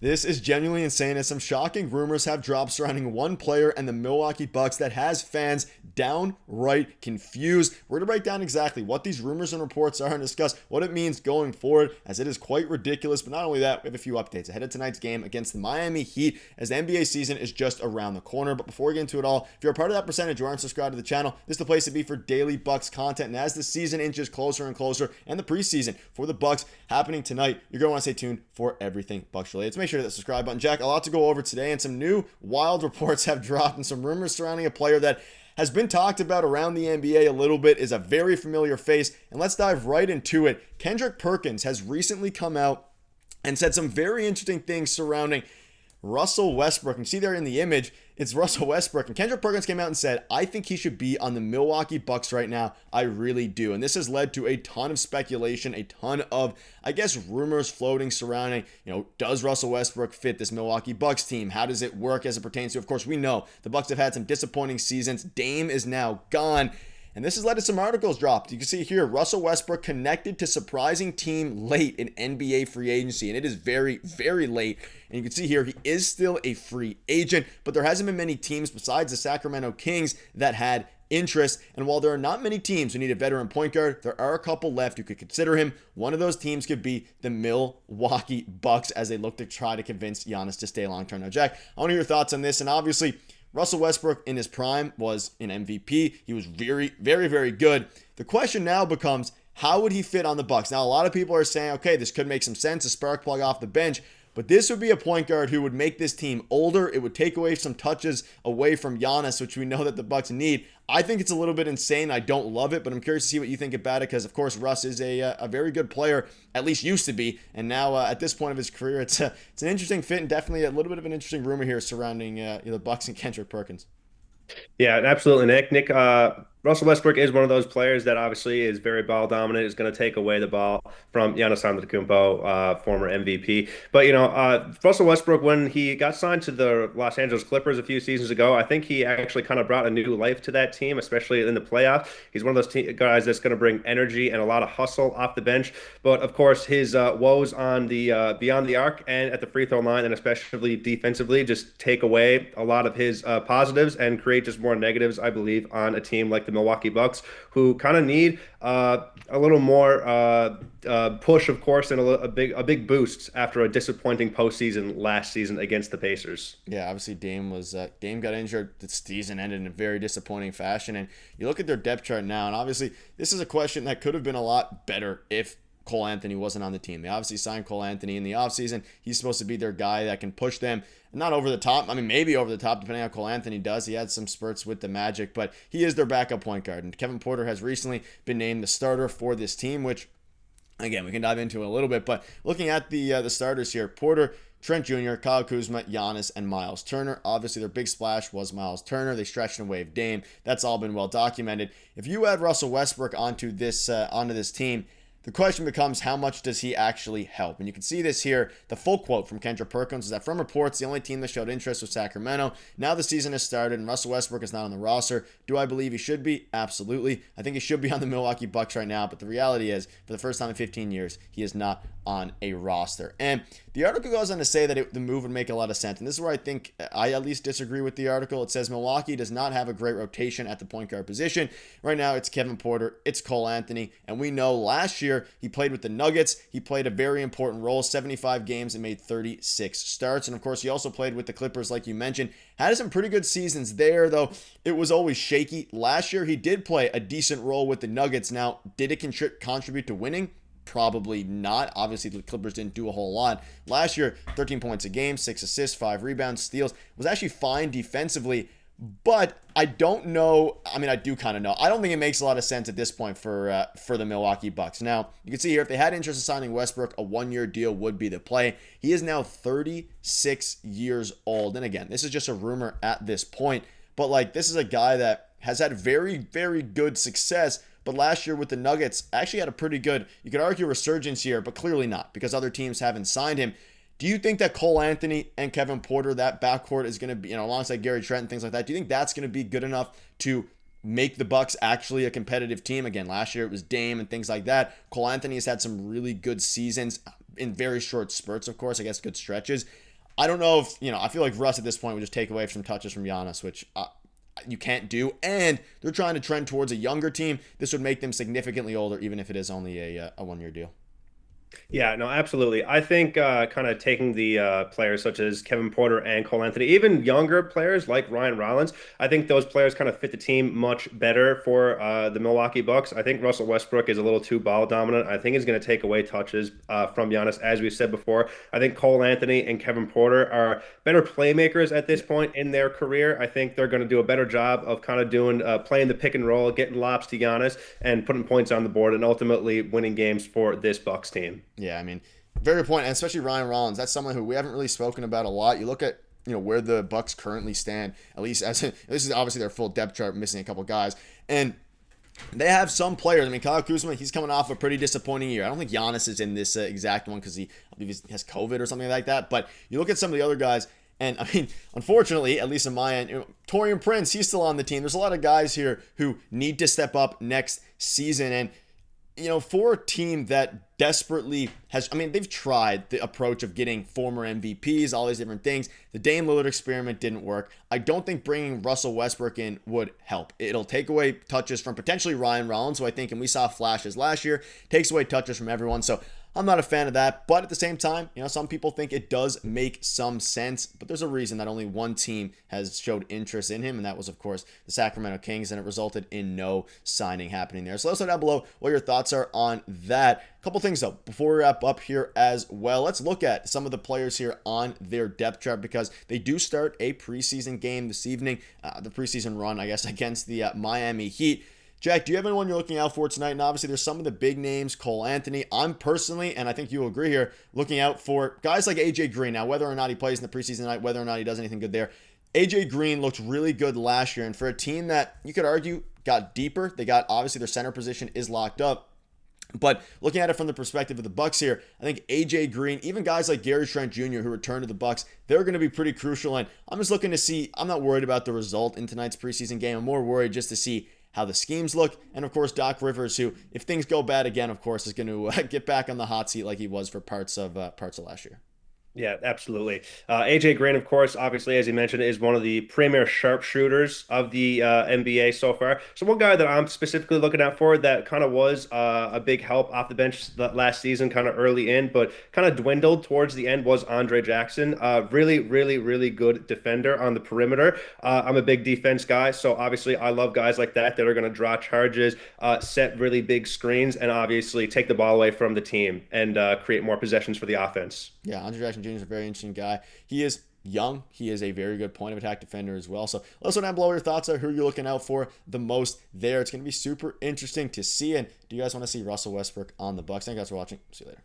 This is genuinely insane as some shocking rumors have dropped surrounding one player and the Milwaukee Bucks that has fans downright confused. We're going to break down exactly what these rumors and reports are and discuss what it means going forward, as it is quite ridiculous. But not only that, we have a few updates ahead of tonight's game against the Miami Heat, as the NBA season is just around the corner. But before we get into it all, if you're a part of that percentage or aren't subscribed to the channel, this is the place to be for daily Bucks content. And as the season inches closer and closer, and the preseason for the Bucks happening tonight, you're going to want to stay tuned for everything Bucks related. So make sure to hit the subscribe button. Jack, a lot to go over today, and some new wild reports have dropped, and some rumors surrounding a player that has been talked about around the NBA a little bit, is a very familiar face, and let's dive right into it. Kendrick Perkins has recently come out and said some very interesting things surrounding Russell Westbrook. And see there in the image, it's Russell Westbrook. And Kendrick Perkins came out and said, I think he should be on the Milwaukee Bucks right now. I really do. And this has led to a ton of speculation, a ton of, I guess, rumors floating surrounding, does Russell Westbrook fit this Milwaukee Bucks team? How does it work as it pertains to, of course, we know the Bucks have had some disappointing seasons. Dame is now gone. And this has led to some articles dropped. You can see here, Russell Westbrook connected to surprising team late in NBA free agency. And it is very, very late. And you can see here, he is still a free agent. But there hasn't been many teams besides the Sacramento Kings that had interest. And while there are not many teams who need a veteran point guard, there are a couple left who could consider him. One of those teams could be the Milwaukee Bucks, as they look to try to convince Giannis to stay long term. Now, Jack, I want to hear your thoughts on this. And obviously, Russell Westbrook in his prime was an MVP. He was very, very, very good. The question now becomes, how would he fit on the Bucks? Now, a lot of people are saying, okay, this could make some sense, a spark plug off the bench. But this would be a point guard who would make this team older. It would take away some touches away from Giannis, which we know that the Bucks need. I think it's a little bit insane. I don't love it, but I'm curious to see what you think about it, because, of course, Russ is a very good player, at least used to be. And now, at this point of his career, it's an interesting fit, and definitely a little bit of an interesting rumor here surrounding the Bucks and Kendrick Perkins. Yeah, absolutely, Nick. Russell Westbrook is one of those players that obviously is very ball dominant, is going to take away the ball from Giannis Antetokounmpo, former MVP. But, Russell Westbrook, when he got signed to the Los Angeles Clippers a few seasons ago, I think he actually kind of brought a new life to that team, especially in the playoffs. He's one of those guys that's going to bring energy and a lot of hustle off the bench. But, of course, his woes on the beyond the arc and at the free throw line, and especially defensively, just take away a lot of his positives and create just more negatives, I believe, on a team like the Milwaukee Bucks, who kind of need a little more push, of course, and a big boost after a disappointing postseason last season against the Pacers. Yeah, obviously Dame got injured. The season ended in a very disappointing fashion. And you look at their depth chart now, and obviously this is a question that could have been a lot better if Cole Anthony wasn't on the team. They obviously signed Cole Anthony in the offseason. He's supposed to be their guy that can push them. Not over the top. I mean, maybe over the top, depending on how Cole Anthony does. He had some spurts with the Magic, but he is their backup point guard. And Kevin Porter has recently been named the starter for this team, which, again, we can dive into in a little bit. But looking at the starters here, Porter, Trent Jr., Kyle Kuzma, Giannis, and Miles Turner. Obviously, their big splash was Miles Turner. They stretched and waved Dame. That's all been well documented. If you add Russell Westbrook onto this team, the question becomes, how much does he actually help? And you can see this here. The full quote from Kendrick Perkins is that, from reports, the only team that showed interest was Sacramento. Now the season has started and Russell Westbrook is not on the roster. Do I believe he should be? Absolutely. I think he should be on the Milwaukee Bucks right now, but the reality is, for the first time in 15 years, he is not on a roster. And the article goes on to say that the move would make a lot of sense. And this is where I think I at least disagree with the article. It says Milwaukee does not have a great rotation at the point guard position. Right now, it's Kevin Porter, it's Cole Anthony. And we know last year he played with the Nuggets. He played a very important role, 75 games and made 36 starts. And of course, he also played with the Clippers, like you mentioned. Had some pretty good seasons there, though it was always shaky. Last year, he did play a decent role with the Nuggets. Now, did it contribute to winning? Probably not. Obviously, the Clippers didn't do a whole lot. Last year, 13 points a game, 6 assists, 5 rebounds, steals. Was actually fine defensively, but I don't know. I mean, I do kind of know. I don't think it makes a lot of sense at this point for the Milwaukee Bucks. Now, you can see here, if they had interest in signing Westbrook, a one-year deal would be the play. He is now 36 years old. And again, this is just a rumor at this point, but this is a guy that has had very, very good success. But last year with the Nuggets, actually had a pretty good, you could argue, resurgence here, but clearly not, because other teams haven't signed him. Do you think that Cole Anthony and Kevin Porter, that backcourt, is going to be, alongside Gary Trent and things like that, do you think that's going to be good enough to make the Bucks actually a competitive team? Again, last year it was Dame and things like that. Cole Anthony has had some really good seasons in very short spurts, of course, I guess good stretches. I don't know if, I feel like Russ at this point would just take away some touches from Giannis, which you can't do. And they're trying to trend towards a younger team. This would make them significantly older, even if it is only a 1 year deal. Yeah, no, absolutely. I think kind of taking the players such as Kevin Porter and Cole Anthony, even younger players like Ryan Rollins, I think those players kind of fit the team much better for the Milwaukee Bucks. I think Russell Westbrook is a little too ball dominant. I think he's going to take away touches from Giannis, as we said before. I think Cole Anthony and Kevin Porter are better playmakers at this point in their career. I think they're going to do a better job of kind of doing playing the pick and roll, getting lobs to Giannis, and putting points on the board, and ultimately winning games for this Bucks team. Yeah, I mean, very good point, and especially Ryan Rollins. That's someone who we haven't really spoken about a lot. You look at where the Bucks currently stand, at least this is obviously their full depth chart, missing a couple guys, and they have some players. I mean, Kyle Kuzma, he's coming off a pretty disappointing year. I don't think Giannis is in this exact one because I believe he has COVID or something like that. But you look at some of the other guys, and I mean, unfortunately, at least on my end, Taurean Prince, he's still on the team. There's a lot of guys here who need to step up next season, and for a team that desperately they've tried the approach of getting former MVPs, all these different things. The Dame Lillard experiment didn't work. I don't think bringing Russell Westbrook in would help. It'll take away touches from potentially Ryan Rollins, who I think, and we saw flashes last year, takes away touches from everyone. So I'm not a fan of that, but at the same time, some people think it does make some sense, but there's a reason that only one team has showed interest in him, and that was, of course, the Sacramento Kings, and it resulted in no signing happening there. So let us know down below what your thoughts are on that. A couple things, though, before we wrap up here as well. Let's look at some of the players here on their depth chart because they do start a preseason game this evening, the preseason run, I guess, against the Miami Heat. Jack, do you have anyone you're looking out for tonight? And obviously, there's some of the big names, Cole Anthony. I'm personally, and I think you'll agree here, looking out for guys like AJ Green. Now, whether or not he plays in the preseason tonight, whether or not he does anything good there, AJ Green looked really good last year. And for a team that you could argue got deeper, obviously their center position is locked up. But looking at it from the perspective of the Bucks here, I think AJ Green, even guys like Gary Trent Jr. who returned to the Bucks, they're going to be pretty crucial. And I'm just looking to see, I'm not worried about the result in tonight's preseason game. I'm more worried just to see how the schemes look. And of course, Doc Rivers, who, if things go bad again, of course, is going to get back on the hot seat like he was for parts of last year. Yeah, absolutely. AJ Green, of course, obviously, as you mentioned, is one of the premier sharpshooters of the NBA so far. So one guy that I'm specifically looking out for that kind of was a big help off the bench last season, kind of early in, but kind of dwindled towards the end was Andre Jackson. Really, really, really good defender on the perimeter. I'm a big defense guy, so obviously I love guys like that that are going to draw charges, set really big screens, and obviously take the ball away from the team and create more possessions for the offense. Yeah, Andre Jackson Jr. is a very interesting guy. He is young. He is a very good point of attack defender as well. So let us know down below your thoughts on who you're looking out for the most there. It's going to be super interesting to see. And do you guys want to see Russell Westbrook on the Bucks? Thank you guys for watching. See you later.